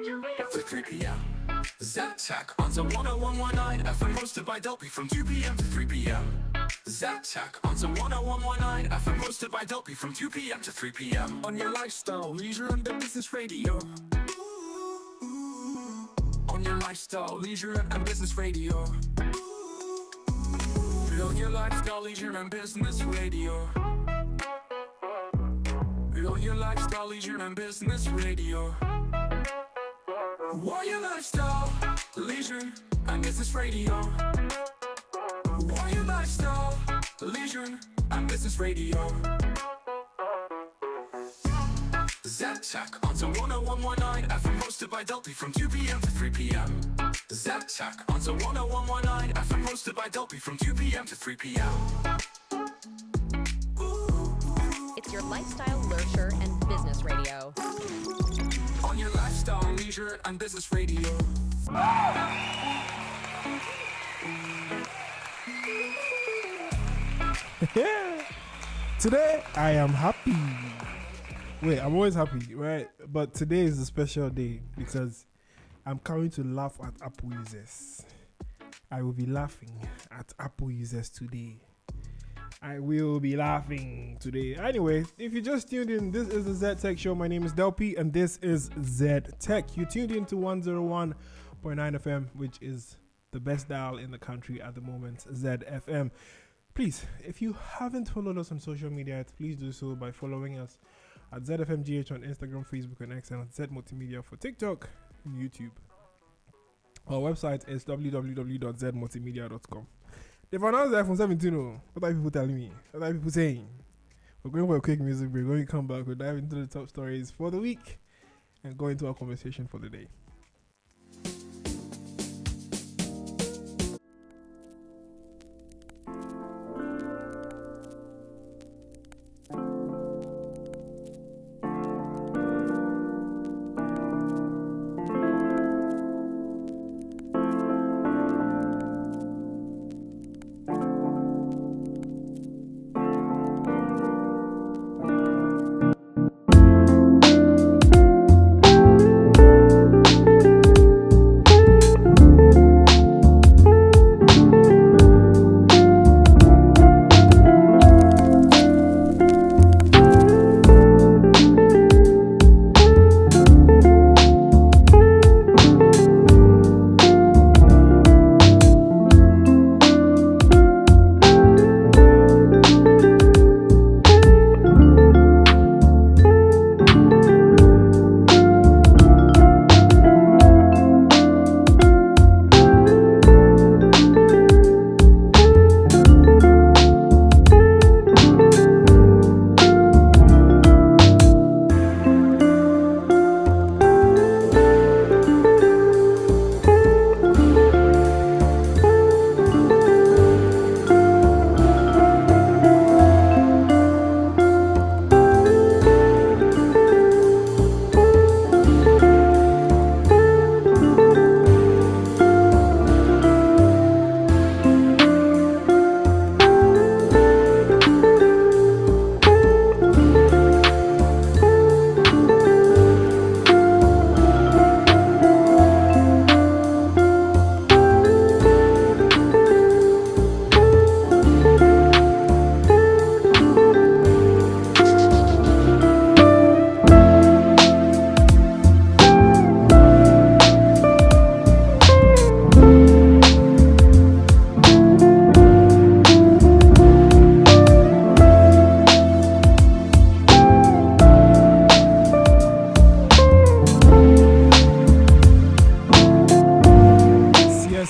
to 3 p.m. Z-Tech on the 10119 FM, hosted by Delphi from 2 p.m. to 3 p.m. Z-Tech on the 10119 FM, hosted by Delphi from 2 p.m. to 3 p.m. On your lifestyle, leisure, and business radio. On your lifestyle, leisure, and business radio. On your lifestyle, leisure, and business radio. On your lifestyle, leisure, and business radio. On your lifestyle, leisure, and business radio. On your lifestyle, leisure, and business radio. Z-Tech on the 10119 FM, hosted by Delphi from 2 p.m. to 3 p.m. Z-Tech on the 10119 FM, hosted by Delphi from 2 p.m. to 3 p.m. It's your lifestyle, leisure, and business radio. On your lifestyle, leisure, and business radio. Today I am happy. Wait, I'm always happy, right? But today is a special day because I'm coming to laugh at Apple users. I will be laughing at Apple users today. I will be laughing today. Anyway, if you just tuned in, this is the Z-Tech Show. My name is Delphi and this is Z-Tech. You tuned in to 101.9 FM, which is the best dial in the country at the moment, ZFM. Please, if you haven't followed us on social media yet, please do so by following us at ZFMGH on Instagram, Facebook, and X, and at Z Multimedia for TikTok and YouTube. Our website is www.zmultimedia.com. They've announced the iPhone 17. What are people telling me? What are people saying? We're going for a quick music break. When we come back, we'll dive into the top stories for the week and go into our conversation for the day.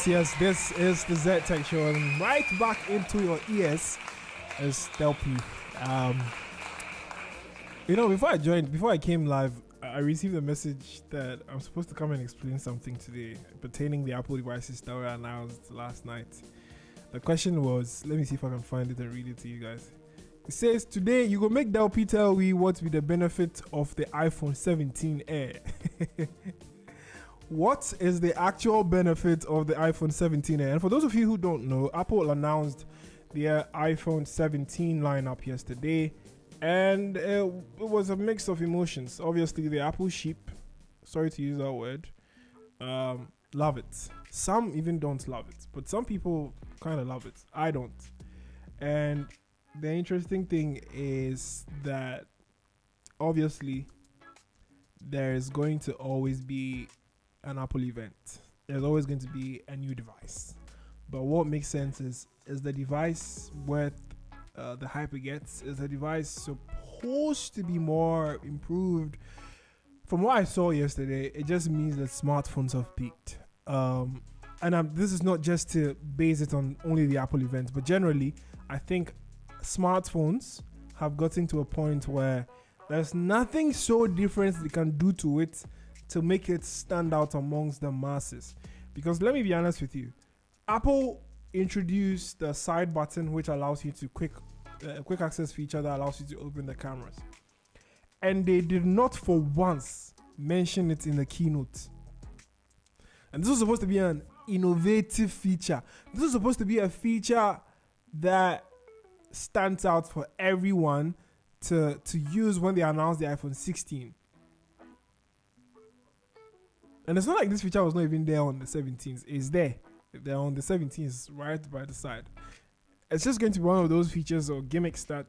Yes, this is the Z-Tech Show, and right back into your ears is Delphi. Before I came live, I received a message that I'm supposed to come and explain something today pertaining the Apple devices that were announced last night. The question was, let me see if I can find it and read it to you guys. It says, today you go make Delphi tell we what be the benefit of the iPhone 17 Air. What is the actual benefit of the iPhone 17 Air? And for those of you who don't know, Apple announced their iPhone 17 lineup yesterday, and it was a mix of emotions. Obviously, the Apple sheep sorry to use that word, love it. Some even don't love it, but some people kind of love it. I don't. And the interesting thing is that obviously there is going to always be an Apple event. There's always going to be a new device. But what makes sense is the device worth the hype it gets? Is the device supposed to be more improved? From what I saw yesterday, it just means that smartphones have peaked. This is not just to base it on only the Apple event, but generally, I think smartphones have gotten to a point where there's nothing so different they can do to it to make it stand out amongst the masses. Because let me be honest with you, Apple introduced the side button, which allows you to quick access feature that allows you to open the cameras. And they did not for once mention it in the keynote. And this was supposed to be an innovative feature. This is supposed to be a feature that stands out for everyone to use when they announce the iPhone 16. And it's not like this feature was not even there on the 17th. It's there. They're on the 17th, right by the side. It's just going to be one of those features or gimmicks that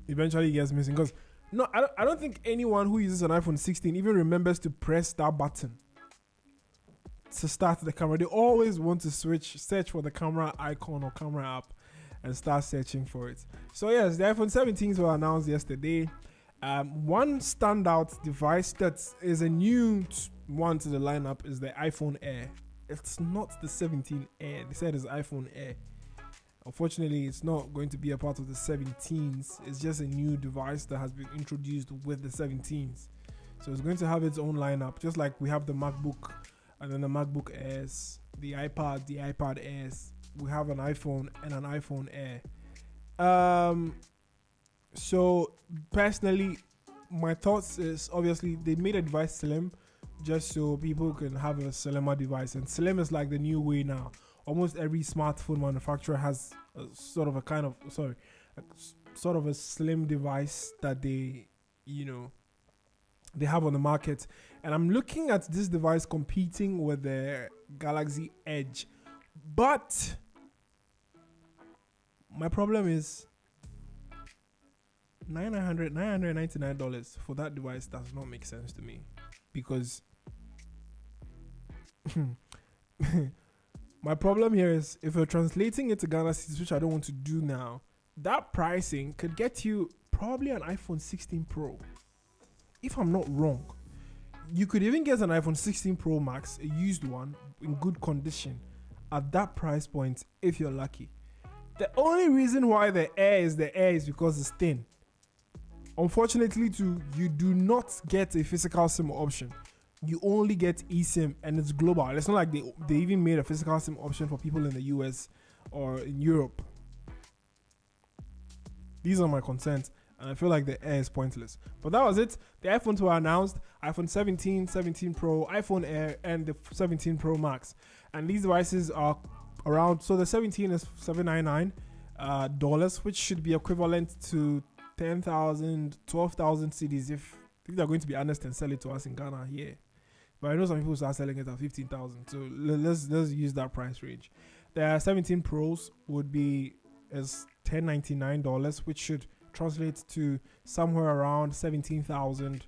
eventually gets missing. Because no, I don't think anyone who uses an iPhone 16 even remembers to press that button to start the camera. They always want to search for the camera icon or camera app and start searching for it. So yes, the iPhone 17s were announced yesterday. One standout device that is a new one to the lineup is the iPhone Air. It's not the 17 Air. They said it's iPhone Air. Unfortunately, it's not going to be a part of the 17s. It's just a new device that has been introduced with the 17s. So it's going to have its own lineup, just like we have the MacBook and then the MacBook Airs, the iPad Airs. We have an iPhone and an iPhone Air. So personally, my thoughts is obviously they made a device slim just so people can have a slimmer device, and slim is like the new way now. Almost every smartphone manufacturer has a sort of a slim device that they have on the market. And I'm looking at this device competing with the Galaxy Edge, but my problem is $999 for that device does not make sense to me, because my problem here is if you're translating it to Ghana cedis, which I don't want to do now, that pricing could get you probably an iPhone 16 Pro. If I'm not wrong, you could even get an iPhone 16 Pro Max, a used one in good condition, at that price point if you're lucky. The only reason why the Air is because it's thin. Unfortunately, you do not get a physical SIM option. You only get eSIM, and it's global. It's not like they even made a physical SIM option for people in the US or in Europe. These are my concerns, and I feel like the Air is pointless. But that was it. The iPhones were announced: iPhone 17, 17 Pro, iPhone Air, and the 17 Pro Max. And these devices are around. So the 17 is $799, which should be equivalent to 10,000, 12,000 cedis if they're going to be honest and sell it to us in Ghana here. But I know some people start selling it at 15,000. So let's use that price range. The 17 Pros would be as $1099, which should translate to somewhere around 17,000,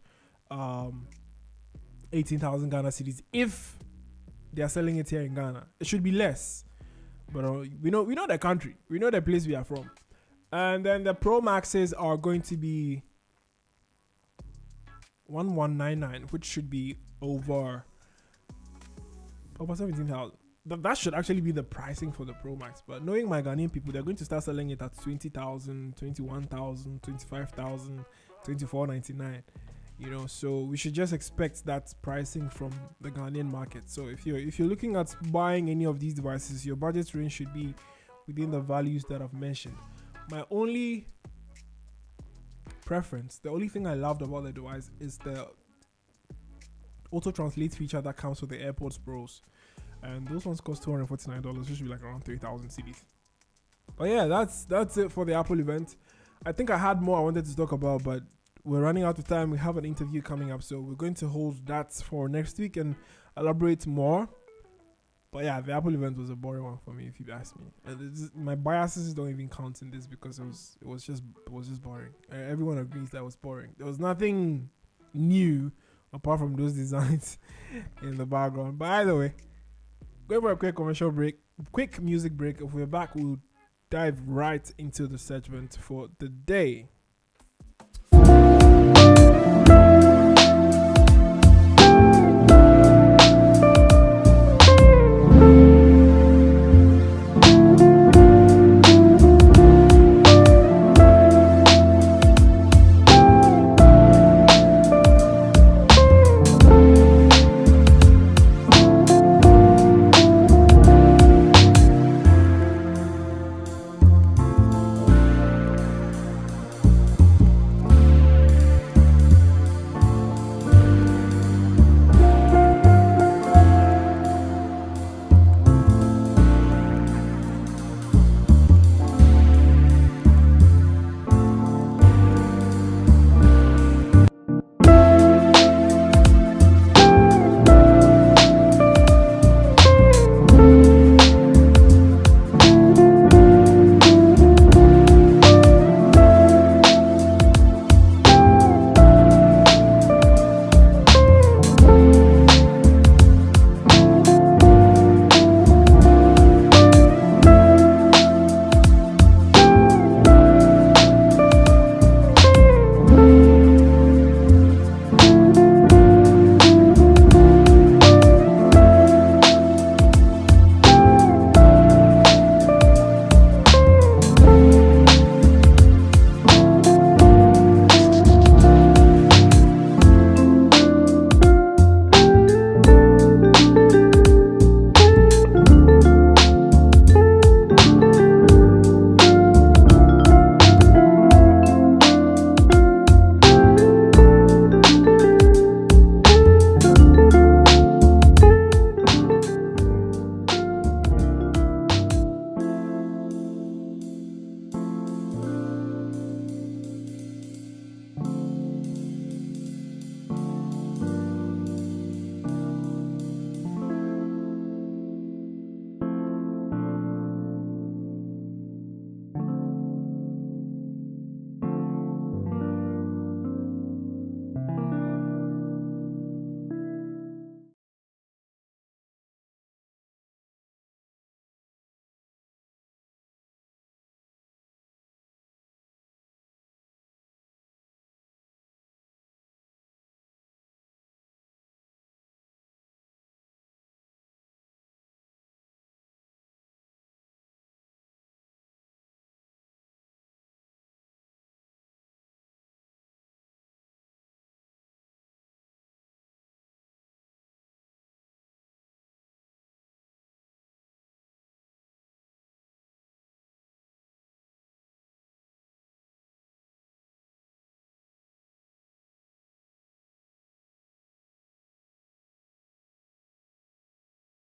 18,000 Ghana cedis if they are selling it here in Ghana. It should be less, but we know the country, we know the place we are from. And then the Pro Maxes are going to be 1199, which should be over 17,000. That should actually be the pricing for the Pro Max. But knowing my Ghanaian people, they're going to start selling it at 20,000, 21,000, 25,000, 24.99. So we should just expect that pricing from the Ghanaian market. So if you're looking at buying any of these devices, your budget range should be within the values that I've mentioned. My only preference, the only thing I loved about the device is the auto translate feature that comes with the AirPods Pros, and those ones cost $249, which should be like around 3,000 cedis. But yeah, that's it for the Apple event. I think I had more I wanted to talk about, but we're running out of time. We have an interview coming up, so we're going to hold that for next week and elaborate more. But yeah, the Apple event was a boring one for me, if you ask me. And my biases don't even count in this because it was just boring. Everyone agrees that it was boring. There was nothing new apart from those designs in the background. But either way, going for a quick commercial break, quick music break. If we're back, we'll dive right into the segment for the day.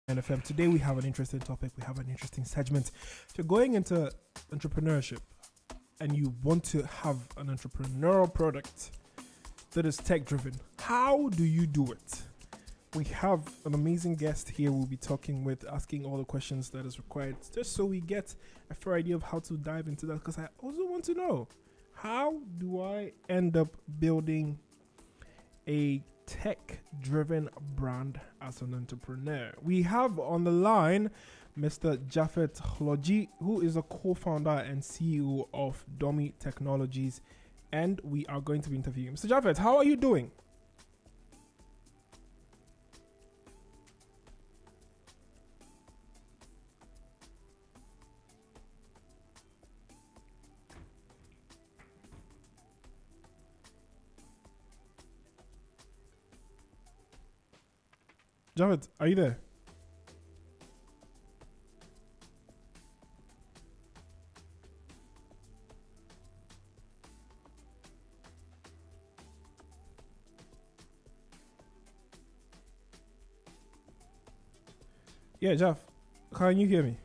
NFM. Today we have an interesting topic. We have an interesting segment. If you're going into entrepreneurship and you want to have an entrepreneurial product that is tech driven, how do you do it? We have an amazing guest here we'll be talking with, asking all the questions that is required, just so we get a fair idea of how to dive into that, because I also want to know, how do I end up building a tech-driven brand as an entrepreneur? We have on the line Mr. Japheth Hlordjie, who is a co-founder and CEO of Domi Technologies, and we are going to be interviewing Mr. Japheth. How are you doing? Japheth, are you there? Yeah, Jeff, can you hear me?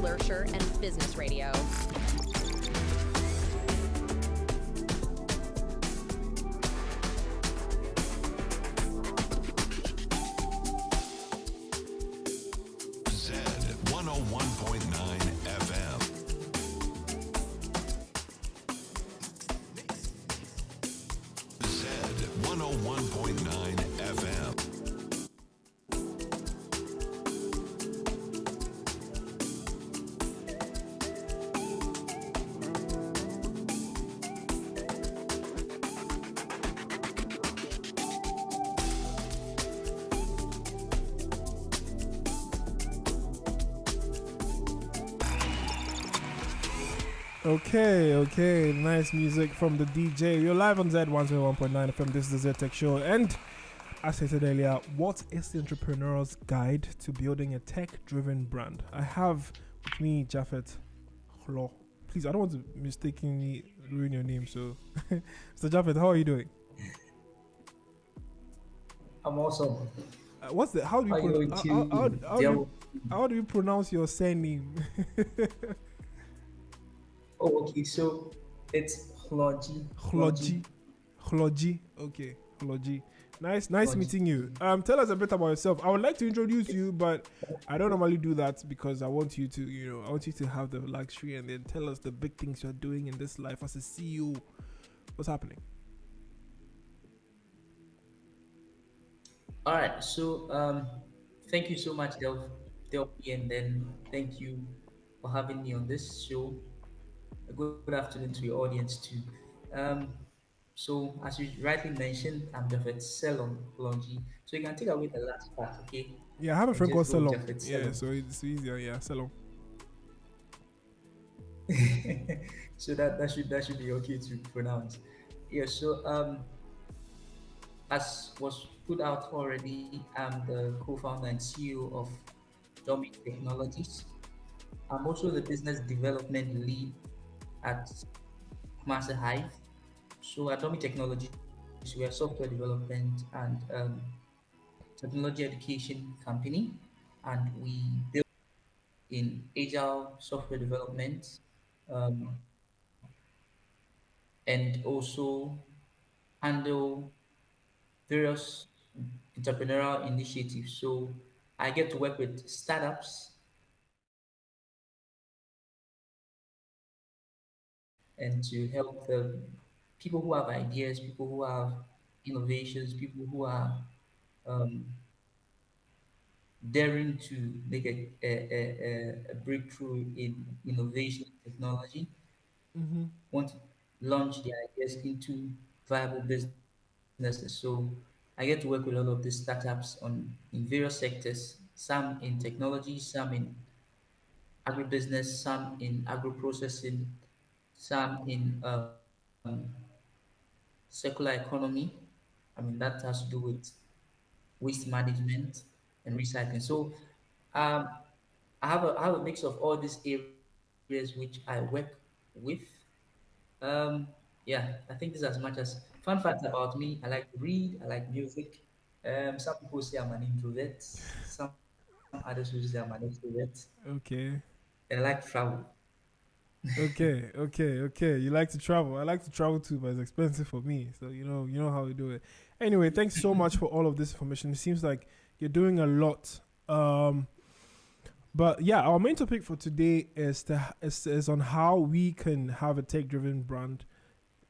Lurcher, and Business Radio. Z 101.9 FM. Z 101.9 FM. Okay, nice music from the DJ. You're live on Z101.9 FM. This is the Z Tech Show. And as I said earlier, what is the entrepreneur's guide to building a tech-driven brand? I have with me Japheth Hlordjie. Please, I don't want to mistakenly ruin your name. So, Mr. Japheth, how are you doing? I'm awesome. What's the how do you How you pro- going to deal? how do you pronounce your surname? Oh, okay. So it's Hlordjie. Hlordjie. Okay, Hlordjie. Nice Hlordjie. meeting you. Tell us a bit about yourself. I would like to introduce you, but I don't normally do that because I want you to, I want you to have the luxury and then tell us the big things you're doing in this life as a CEO. What's happening? All right. So thank you so much, Delphi, and then thank you for having me on this show. A good afternoon to your audience too. Um, so as you rightly mentioned, I'm Japheth Hlordjie. So you can take away the last part, okay? Yeah, I have a And friend called just go Selom. Japheth Yeah, Selom. so it's easier. Yeah, Selom. So that should be okay to pronounce. Yeah. So as was put out already, I'm the co-founder and CEO of Domi Technologies. I'm also the business development lead at Master Hive. So at Domi Technologies, we are software development and technology education company, and we build in agile software development, um, and also handle various entrepreneurial initiatives. So I get to work with startups and to help the people who have ideas, people who have innovations, people who are um, daring to make a breakthrough in innovation technology, Mm-hmm. want to launch their ideas into viable businesses. So I get to work with all of these startups in various sectors, some in technology, some in agribusiness, some in agro processing, some in circular economy. I mean, that has to do with waste management and recycling. So um, I have a mix of all these areas which I work with. Um, yeah, I think this is as much as fun facts about me. I like to read, I like music. Some people say I'm an introvert, some others will say I'm an extrovert, Okay. and I like to travel. Okay. You like to travel. I like to travel too, but it's expensive for me. So you know how we do it. Anyway, thanks so much for all of this information. It seems like you're doing a lot. But yeah, our main topic for today is on how we can have a tech-driven brand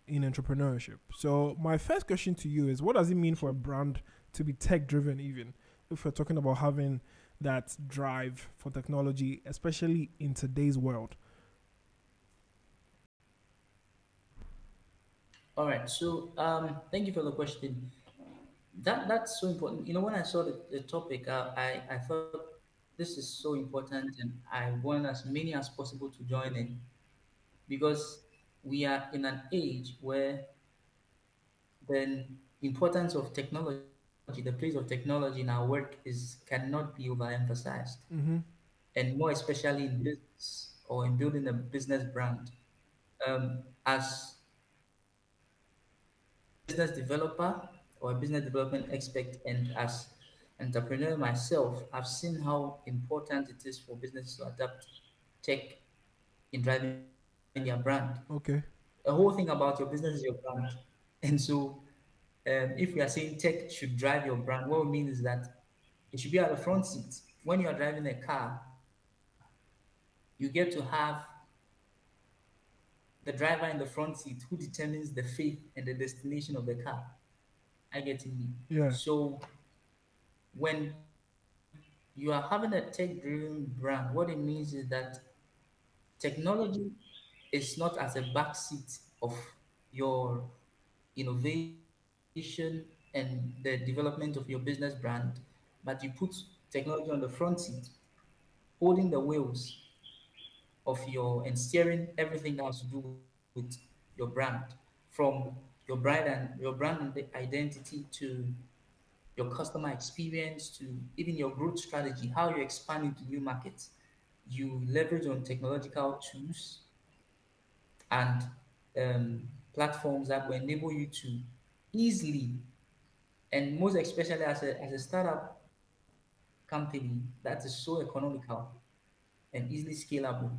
in entrepreneurship. So my first question to you is, what does it mean for a brand to be tech-driven? Even if we're talking about having that drive for technology, especially in today's world. All right, so thank you for the question. That's so important. You know, when I saw the topic, I thought this is so important, and I want as many as possible to join in because we are in an age where the importance of technology, the place of technology in our work cannot be overemphasized, Mm-hmm. and more especially in business or in building a business brand. As a business developer or a business development expert, and as entrepreneur myself, I've seen how important it is for businesses to adapt tech in driving their brand. Okay. The whole thing about your business is your brand. And so, if we are saying tech should drive your brand, what we mean is that it should be at the front seat. When you are driving a car, you get to have the driver in the front seat who determines the fate and the destination of the car. I get me. Yeah. So when you are having a tech-driven brand, what it means is that technology is not as a backseat of your innovation and the development of your business brand, but you put technology on the front seat, holding the wheels of your and steering everything that has to do with your brand, from your brand identity to your customer experience to even your growth strategy, how you expand into new markets. You leverage on technological tools and platforms that will enable you to easily, and most especially as a startup company that is so economical and easily scalable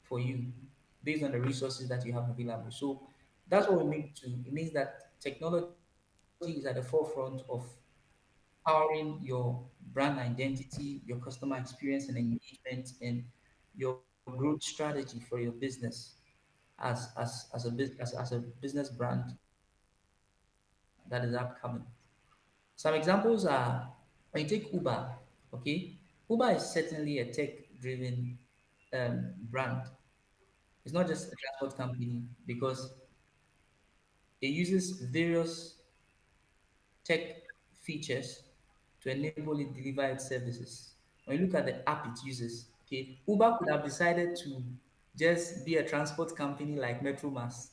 for you based on the resources that you have available. So that's what we mean to it means that technology is at the forefront of powering your brand identity, your customer experience and engagement, and your growth strategy for your business as a business brand that is upcoming. Some examples are when you take Uber, okay? Uber is certainly a tech-driven brand. It's not just a transport company because it uses various tech features to enable it deliver its services. When you look at the app it uses, okay, Uber could have decided to just be a transport company like Metromas,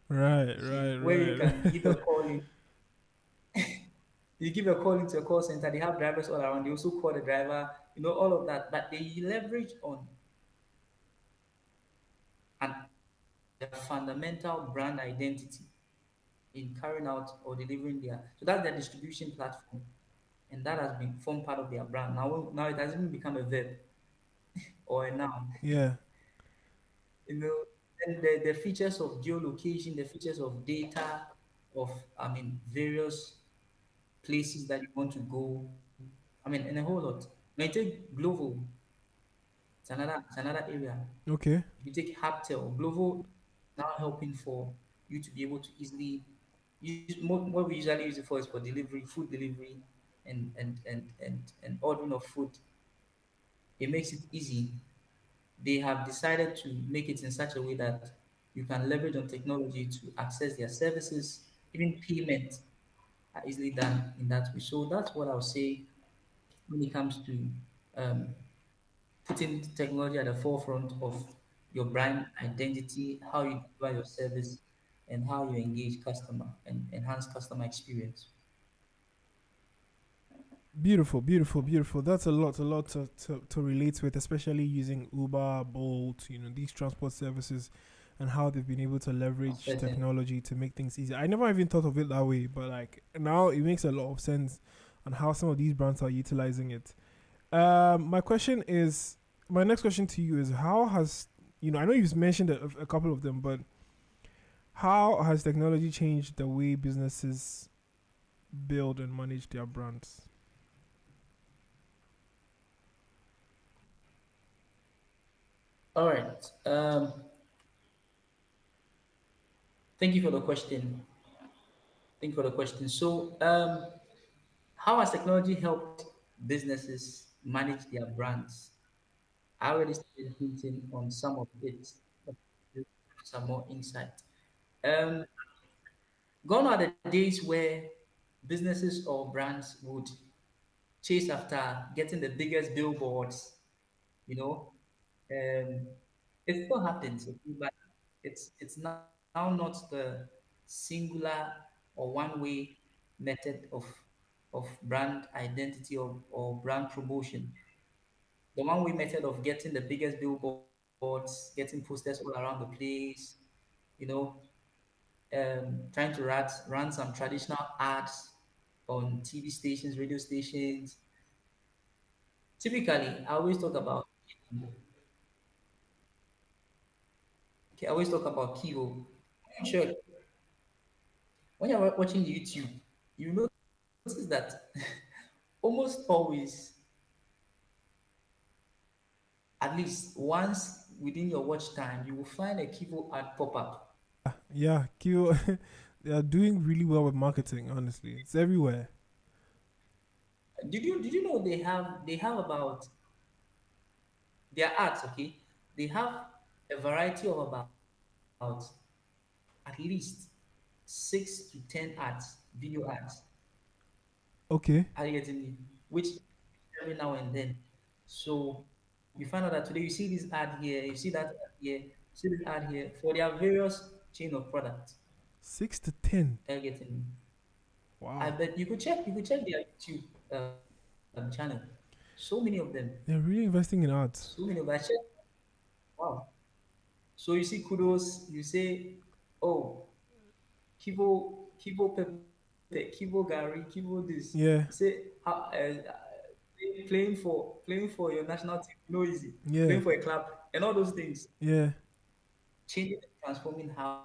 Right, you see, right, where you can give a right. call in, you give a call into a call center, they have drivers all around, they also call the driver, all of that. But they leverage on their fundamental brand identity in carrying out or delivering so that's their distribution platform. And that has been formed part of their brand. Now it has even become a verb or a noun. Yeah. you know, and the features of geolocation, the features of data, of various places that you want to go. And a whole lot. When you take Glovo, it's another area. Okay. If you take Haptel, Glovo is now helping for you to be able to easily use what we usually use it for is for delivery, food delivery, and ordering of food. It makes it easy. They have decided to make it in such a way that you can leverage on technology to access their services, even payment are easily done in that way. So that's what I'll say when it comes to um, putting technology at the forefront of your brand identity, how you deliver your service, and how you engage customer and enhance customer experience. Beautiful, beautiful, beautiful. That's a lot to relate with, especially using Uber, Bolt, these transport services and how they've been able to leverage Certain. technology to make things easier. I never even thought of it that way, but like now it makes a lot of sense on how some of these brands are utilizing it. My question is, my next question to you is, how has, I know you've mentioned a couple of them, but how has technology changed the way businesses build and manage their brands? All right. Thank you for the question. Thank you for the question. So, how has technology helped businesses manage their brands? I already started hinting on some of it, but some more insight. Um, Gone are the days where businesses or brands would chase after getting the biggest billboards, you know. Um, it still happens, okay, but it's now not the singular or one-way method of brand identity or brand promotion. The one-way method of getting the biggest billboards, getting posters all around the place, you know, trying to run some traditional ads on TV stations, radio stations. Typically, I always talk about Okay, I always talk about Kivo. Sure, when you're watching YouTube, you notice that almost always, at least once within your watch time, you will find a Kivo ad pop up. Yeah, Q. They are doing really well with marketing. Honestly, it's everywhere. Did you know they have about their ads? Okay, they have a variety of about at least 6 to 10 ads, video ads. Okay, Are you getting me? Which every now and then. So you find out that today you see this ad here, you see that ad here, you see this ad here for their various chain of products. 6 to 10. Are you getting me? I Wow, bet you could check their YouTube channel. So many of them. they're really investing in So ads. many of them. Wow. So you see kudos, you say, oh, Kibo Pepe, Kibo Gary, Kibo this. You say Yeah, playing for your national team, no easy. Playing yeah, for a club and all those things. yeah, Changing and transforming how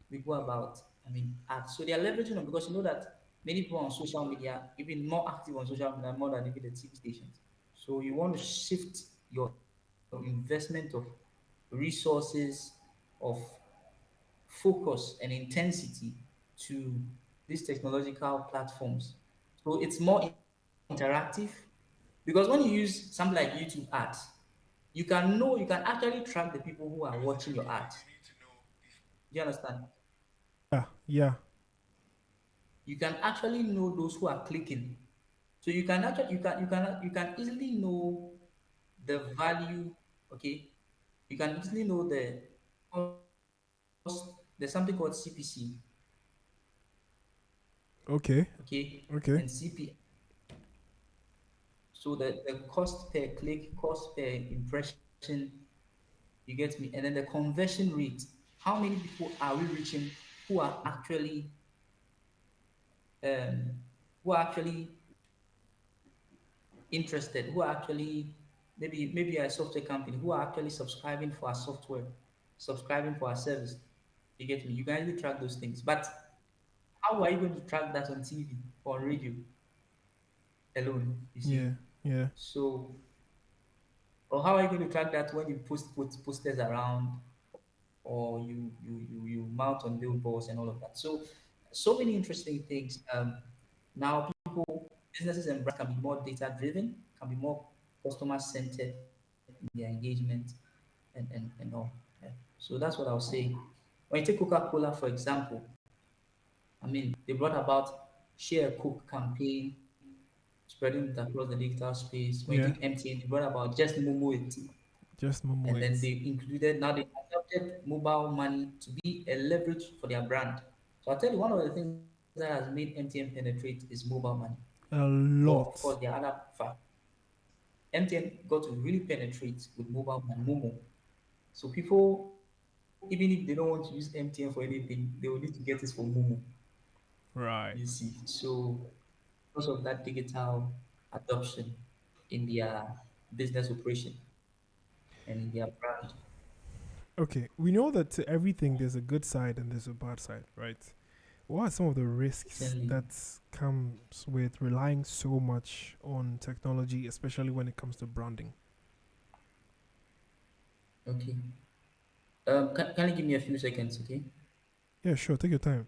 we go about, ads. So they are leveraging them because you know that many people on social media, even more active on social media more than even the TV stations. So you want to shift your investment of resources, of focus and intensity to these technological platforms. So it's more interactive because when you use something like YouTube ads, you can actually track the people who are watching your ads. Do you understand? yeah, yeah. You can actually know those who are clicking. So you can actually you can easily know the value, okay? You can easily know the cost. There's something called CPC, Okay, okay, and okay. CP. So the cost per click, cost per impression, you get me? And then the conversion rate. How many people are we reaching who are actually um, interested, who are actually maybe a software company who are actually subscribing for our software, subscribing for our service. You get me? You can really track those things. But how are you going to track that on TV or on radio alone? You Yeah, see? yeah. So or how are you going to track that when you put posters around or you mount on billboards and all of that? So many interesting things. Now businesses and brands can be more data driven, can be more customer centered in their engagement and all. Yeah. So that's what I'll say. When you take Coca-Cola, for example, I mean, they brought about Share a Coke campaign, spreading it across the digital space. When you Yeah, take MTN, they brought about just Momo it. just And then moments. now they adopted mobile money to be a leverage for their brand. So I'll tell you, one of the things that has made MTN penetrate is mobile money. A But of course, there lot. are other factors. MTN got to really penetrate with mobile money, Momo. So people, even if they don't want to use MTN for anything, they will need to get this for Momo. You Right. see, so because of that digital adoption in their business operation and in their brand, Okay, we know that to everything there's a good side and there's a bad side, right? What are some of the risks certainly. that comes with relying so much on technology, especially when it comes to branding? Okay. Can you give me a few seconds, okay? Yeah, sure. Take your time.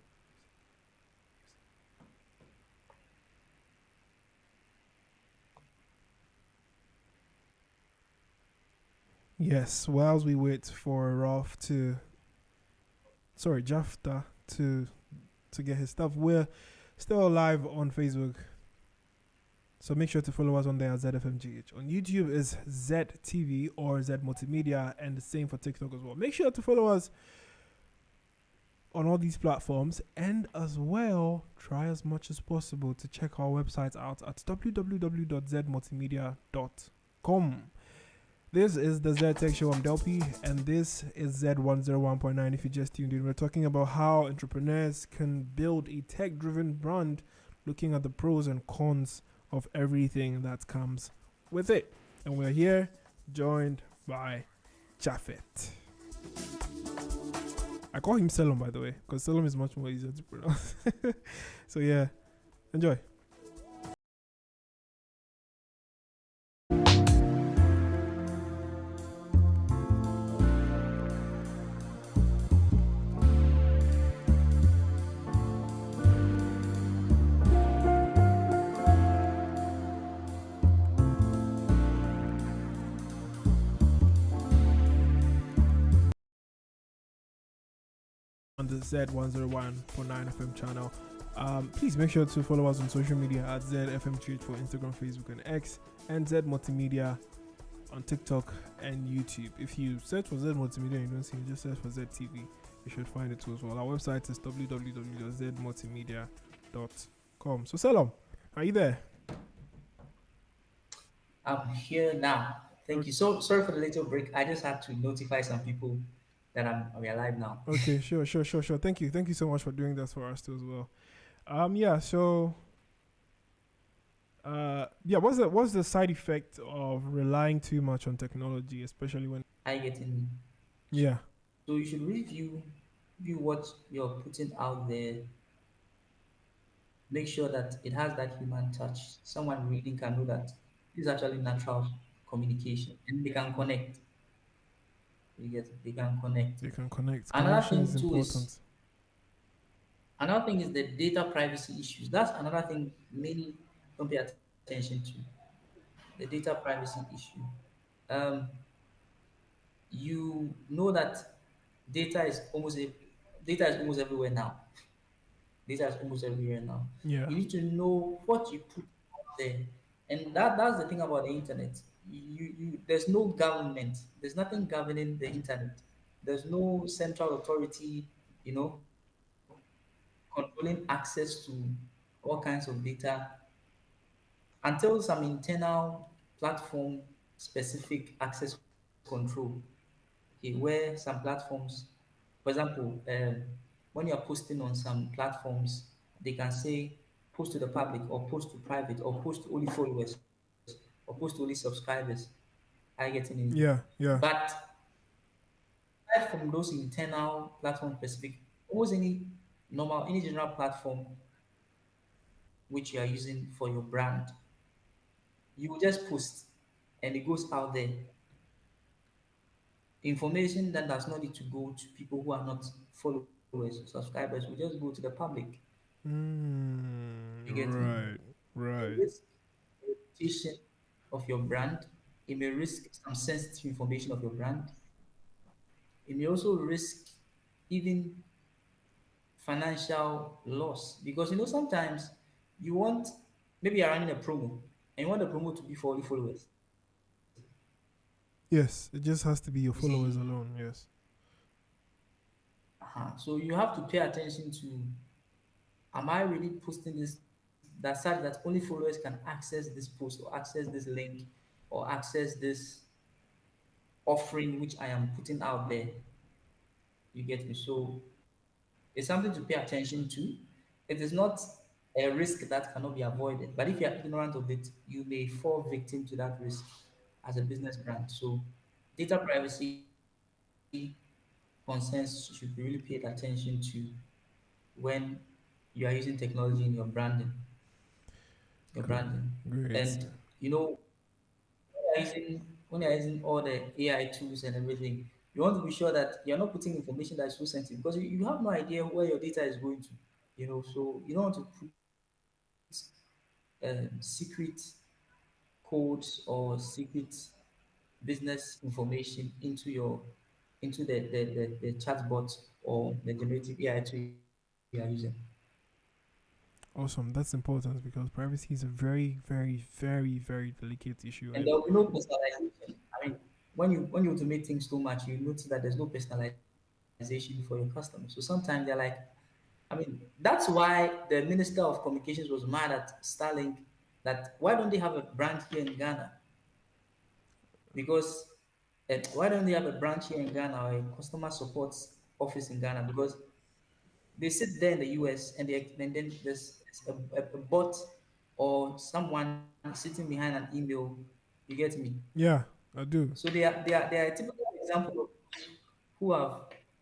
Yes, whilst we wait for Ralph to, sorry, Jafta to get his stuff, we're still live on Facebook. So make sure to follow us on there at ZFMGH. On YouTube is ZTV or Z Multimedia, and the same for TikTok as well. Make sure to follow us on all these platforms, and as well try as much as possible to check our website out at www.zmultimedia.com. This is the Z Tech Show. I'm Delpy, and this is Z101.9. If you just tuned in, we're talking about how entrepreneurs can build a tech-driven brand, looking at the pros and cons of everything that comes with it. And we're here joined by Japheth. I call him Selom, by the way, because Selom is much more easier to pronounce. So yeah, enjoy. On the Z101.9 FM channel. Please make sure to follow us on social media at ZFM for Instagram, Facebook, and X, and Z Multimedia on TikTok and YouTube. If you search for Z Multimedia and you don't see it, just search for ZTV. You should find it too as well. Our website is www.zmultimedia.com. So, Salam, are you there? I'm here now. Thank Okay, you. So sorry for the little break. I just had to notify some people that we're live now. okay, sure. Thank you so much for doing that for us too as well. Yeah. So, yeah. What's the side effect of relying too much on technology, especially when? I get in. Yeah. So you should review what you're putting out there. Make sure that it has that human touch. Someone reading can know that this is actually natural communication, and they can connect. You get it? They can connect. They can connect. Another Connection is thing too is important. another thing is the data privacy issues. That's another thing many don't pay attention to. The data privacy issue. Um, you know that data is almost data is almost everywhere now. Data is almost everywhere now. Yeah. You need to know what you put out there, and that's the thing about the internet. You there's no government. There's nothing governing the internet. There's no central authority, you know, controlling access to all kinds of data until some internal platform specific access control. Okay, where some platforms, for example, when you're posting on some platforms, they can say post to the public or post to private or post to only followers or post to only subscribers. Are you getting it? Yeah. Yeah. But aside from those internal platform specific, almost any general platform which you are using for your brand, you will just post and it goes out there. Information that does not need to go to people who are not followers or subscribers will just go to the public. You get me? Right. It Right. risks the reputation of your brand. It may risk some sensitive information of your brand. It may also risk even financial loss because sometimes you want maybe you're running a promo and you want the promo to be for only followers. Yes. It just has to be your You followers see, alone. Yes. so you have to pay attention to, am I really posting this that such that only followers can access this post or access this link or access this offering which I am putting out there? You get me? So it's something to pay attention to. It is not a risk that cannot be avoided, but if you are ignorant of it, you may fall victim to that risk as a business brand. So data privacy concerns should be really paid attention to when you are using technology in your branding. Great. And when you're using all the AI tools and everything, you want to be sure that you're not putting information that is so sensitive because you have no idea where your data is going to. So you don't want to put secret codes or secret business information into the chatbot or the generative AI tool you are using. Awesome. That's important because privacy is a very, very, very, very delicate issue. And there will be no personalization. I mean, when you automate things too much, you notice that there's no personalization for your customers. So sometimes they're like, I mean, that's why the Minister of Communications was mad at Starlink that why don't they have a branch here in Ghana? Because why don't they have a branch here in Ghana or a customer support office in Ghana? Because they sit there in the US and then there's a bot or someone sitting behind an email. You get me? Yeah, I do. So they are a typical example of who have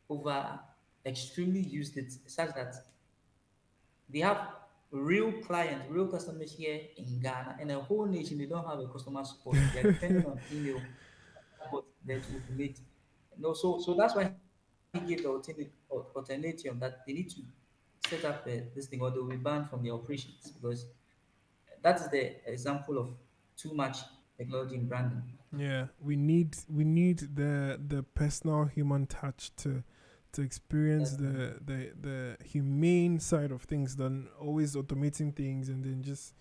over extremely used it such that they have real clients, real customers here in Ghana, and a whole nation, they don't have a customer support. They are depending on email, but there to automate. No, so that's why he gave the alternative that they need to set up this thing, or they'll be banned from their operations, because that is the example of too much technology in branding. Yeah, we need the personal human touch to experience Definitely. the humane side of things than always automating things and then just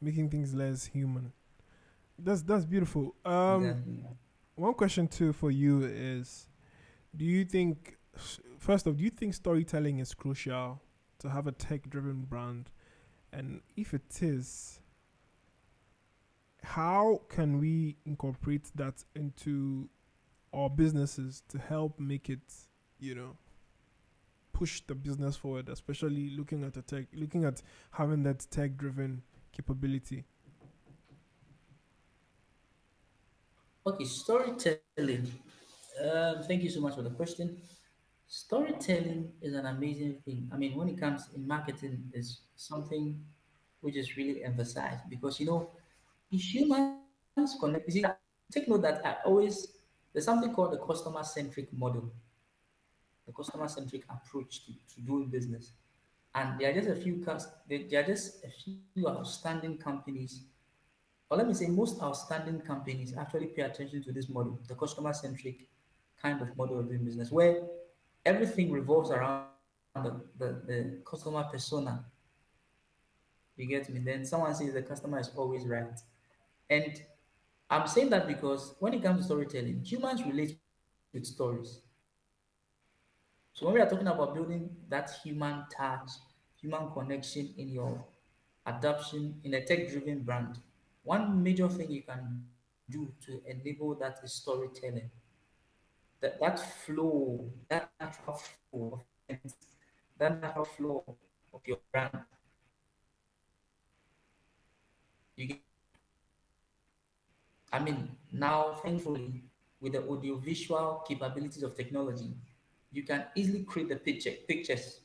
making things less human. That's beautiful. Exactly. One question too for you is: do you think, first off, do you think storytelling is crucial to have a tech-driven brand? And if it is, how can we incorporate that into our businesses to help make it, you know, push the business forward, especially looking at having that tech-driven capability? Okay, storytelling. Thank you so much for the question. Storytelling is an amazing thing. I mean, when it comes in marketing, is something which is really emphasized, because if humans connect, you see, take note that I always there's something called the customer centric model, the customer centric approach to doing business, and there are just a few there are just a few outstanding companies, or let me say most outstanding companies actually pay attention to this model, the customer centric kind of model of doing business, where everything revolves around the customer persona. You get me? Then someone says the customer is always right. And I'm saying that because when it comes to storytelling, humans relate with stories. So when we are talking about building that human touch, human connection in your adoption in a tech-driven brand, one major thing you can do to enable that is storytelling. That flow, that natural flow of events, that natural flow of your brand. You get I mean, now thankfully, with the audiovisual capabilities of technology, you can easily create the pictures.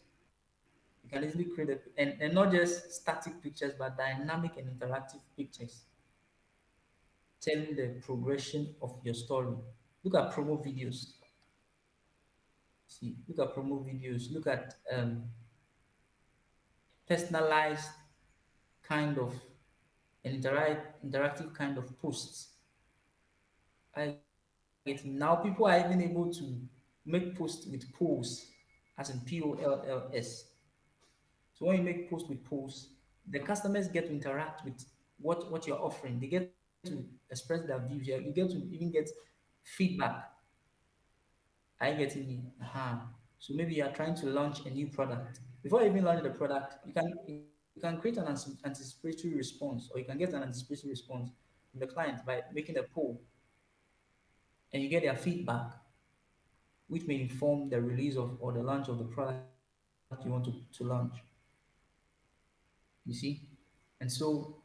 You can easily create and not just static pictures, but dynamic and interactive pictures telling the progression of your story. Look at promo videos. See, look at promo videos. Look at personalized kind of interactive kind of posts. I get it. Now people are even able to make posts with polls, as in POLLS. So when you make posts with polls, the customers get to interact with what you're offering. They get to express their views. You get to even get feedback. Are you getting me? So maybe you are trying to launch a new product. Before you even launch the product, you can create an anticipatory response, or you can get an anticipatory response from the client by making a poll, and you get their feedback, which may inform the release of or the launch of the product you want to launch. You see? And so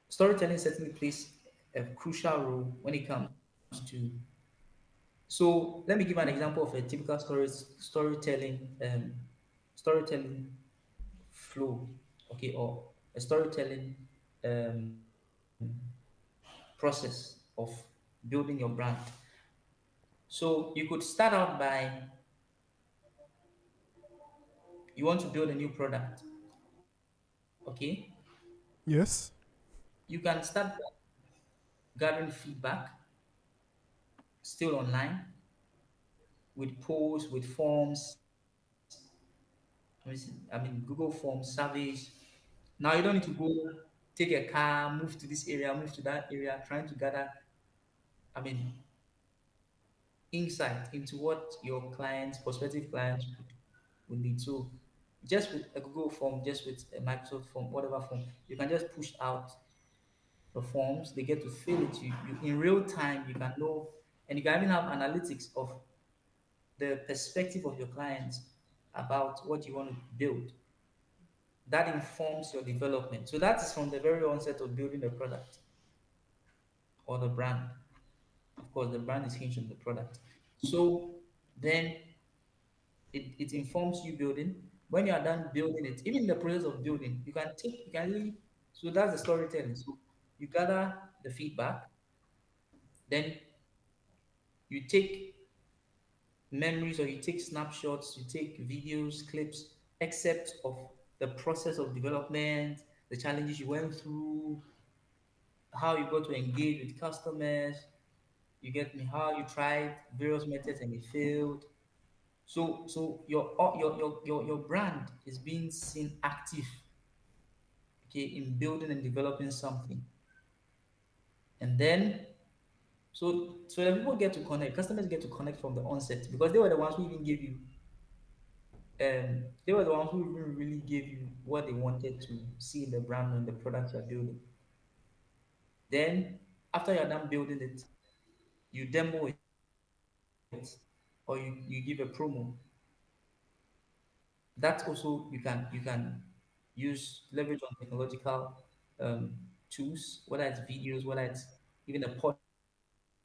storytelling certainly plays a crucial role when it comes to. So let me give an example of a typical storytelling flow, okay, or a storytelling um, process of building your brand. So you could start out by you want to build a new product, okay? Yes. You can start by gathering feedback still online with polls, with forms. Google Forms, surveys. Now you don't need to go take a car, move to this area, move to that area, trying to gather, I mean, insight into what your clients, prospective clients would need. So just with a Google form, just with a Microsoft form, whatever form, you can just push out the forms. They get to fill it. You in real time, you can know, and you can even have analytics of the perspective of your clients about what you want to build. That informs your development. So that is from the very onset of building the product or the brand. Of course, the brand is hinged on the product. So then it informs you building. When you are done building it, even in the process of building, you can really, so that's the storytelling. So you gather the feedback, then you take memories or you take snapshots, you take videos, clips, excerpts of the process of development, the challenges you went through, how you got to engage with customers, you get me, how you tried various methods and it failed. So your brand is being seen active, okay, in building and developing something. And then so that people get to connect, customers get to connect from the onset because they were the ones who even gave you they were the ones who even really gave you what they wanted to see in the brand and the product you're building. Then after you're done building it, you demo it or you give a promo. That also you can use leverage on technological um, tools, whether it's videos, whether it's even a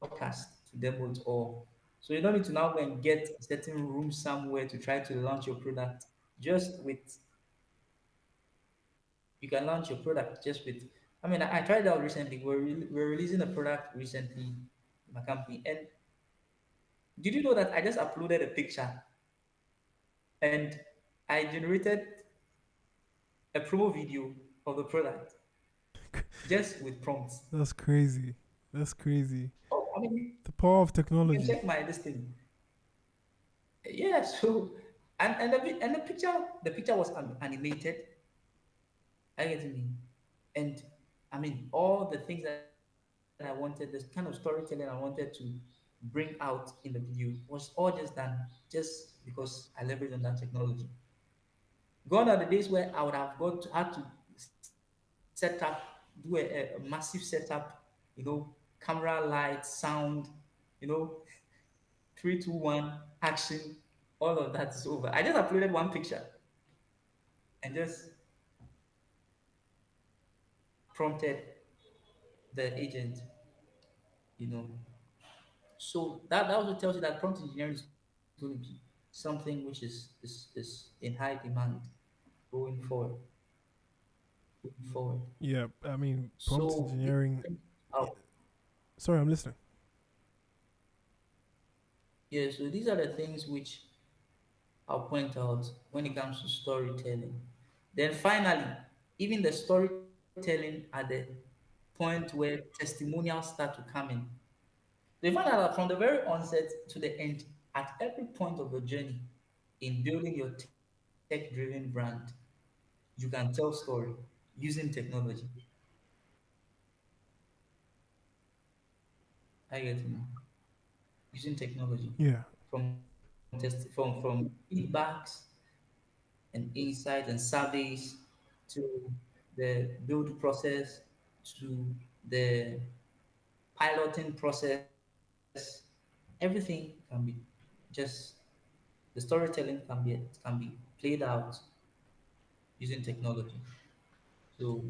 podcast to demo it all. So you don't need to now go and get a certain room somewhere to try to launch your product. Just with You can launch your product just with. I mean, I tried out recently. We're releasing a product recently in my company, and did you know that I just uploaded a picture and I generated a promo video of the product just with prompts. That's crazy. That's crazy. Oh, I mean, The power of you can technology. check my this thing. Yeah, so and the picture was animated. I get me, and I mean all the things that I wanted, this kind of storytelling I wanted to bring out in the video was all just done just because I leveraged on that technology. Gone are the days where I would have had to set up, do a massive setup, camera, light, sound, you know, 3, 2, 1, action. All of that is over. I just uploaded one picture and just prompted the agent, you know. So that also tells you that prompt engineering is going to be something which is in high demand going forward. Going forward. Yeah, I mean, prompt So these engineering. things Yeah. are, Sorry, I'm listening. yeah, so these are the things which I'll point out when it comes to storytelling. Then finally, even the storytelling at the point where testimonials start to come in. They find out that from the very onset to the end, at every point of the journey in building your tech-driven brand, you can tell story using technology. I get it. Using technology Yeah. from feedbacks and insights and surveys to the build process to the piloting process, everything can be just the storytelling can be played out using technology. So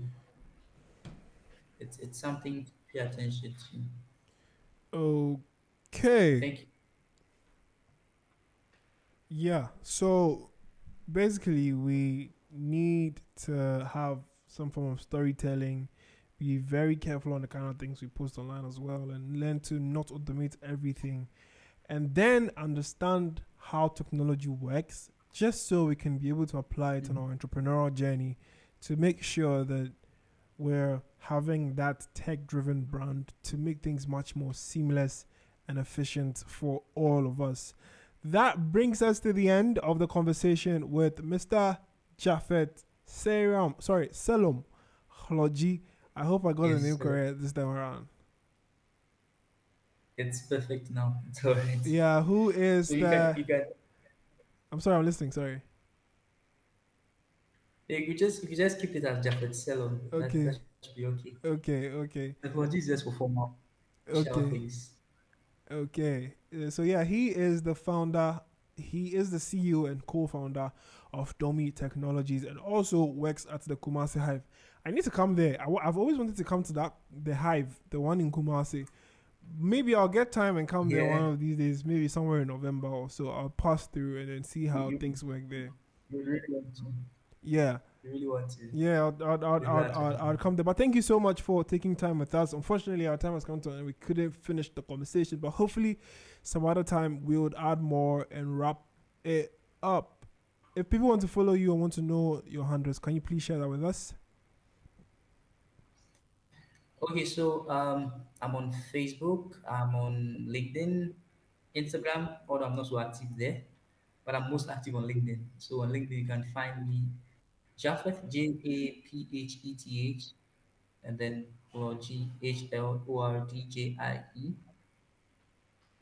it's something to pay attention to. Okay. Thank you. Yeah. So basically, we need to have some form of storytelling. Be very careful on the kind of things we post online as well, and learn to not automate everything, and then understand how technology works, just so we can be able to apply it on Mhm. our entrepreneurial journey to make sure that we're having that tech driven brand to make things much more seamless and efficient for all of us. That brings us to the end of the conversation with Mr. Japheth Selom Hlordjie. I hope I got the Yes, name correct this time around. it's perfect now. It's all right. Yeah, who So is the. you can I'm sorry, I'm listening. Sorry. you just keep it as Japheth Salon. That Okay, should be okay. okay, okay, Technology is just for formal shall okay. things. Okay. So yeah, he is the founder. He is the CEO and co-founder of Domi Technologies, and also works at the Kumasi Hive. I need to come there. I've always wanted to come to the Hive, the one in Kumasi, maybe I'll get time and come there one Yeah, of these days. Maybe somewhere in November or so. I'll pass through and then see you, how you, things work there. you really want to. Yeah. You really want to. Yeah, We'd be glad to have I'll you. come there. But thank you so much for taking time with us. Unfortunately, our time has come to an end. We couldn't finish the conversation, but hopefully, some other time we would add more and wrap it up. If people want to follow you and want to know your handles, can you please share that with us? Okay, so I'm on Facebook, I'm on LinkedIn, Instagram, although I'm not so active there, but I'm most active on LinkedIn. So on LinkedIn, you can find me Japheth, Japheth, and then Hlordjie.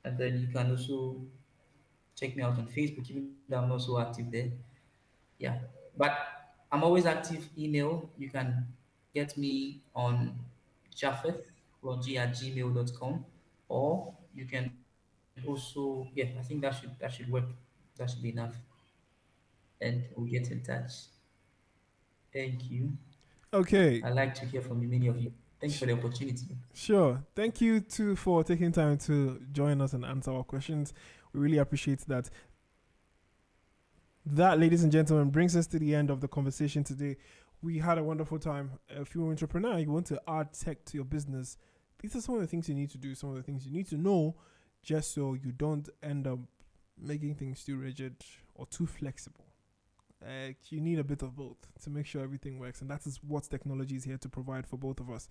And then you can also check me out on Facebook, even though I'm not so active there. Yeah, but I'm always active. Email, you can get me on japheth@gmail.com, or you can also, yeah, I think that should work. That should be enough, and we'll get in touch. Thank you. Okay. I like to hear from you, many of you. Thank you Sh- for the opportunity. Sure. Thank you too for taking time to join us and answer our questions. We really appreciate that. That, ladies and gentlemen, brings us to the end of the conversation today. We had a wonderful time. If you're an entrepreneur, you want to add tech to your business, these are some of the things you need to do, some of the things you need to know, just so you don't end up making things too rigid or too flexible. You need a bit of both to make sure everything works, and that is what technology is here to provide for both of us.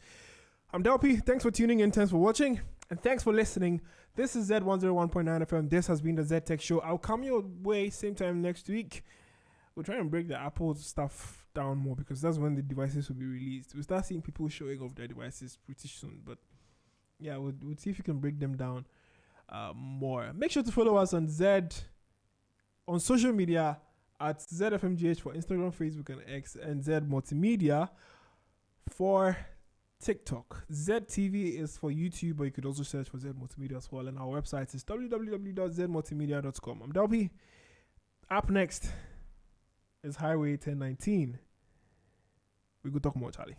I'm Delpy. Thanks for tuning in. Thanks for watching. And thanks for listening. This is Z101.9 FM. This has been the Z Tech Show. I'll come your way same time next week. We'll try and break the Apple stuff down more because that's when the devices will be released. We'll start seeing people showing off their devices pretty soon. But yeah, we'll see if we can break them down more. Make sure to follow us on on social media at ZFMGH for Instagram, Facebook, and X, and Z Multimedia for TikTok. ZTV is for YouTube, but you could also search for Z Multimedia as well. And our website is www.zmultimedia.com. I'm Delpy. Up next is Highway 1019. We could talk more, Charlie.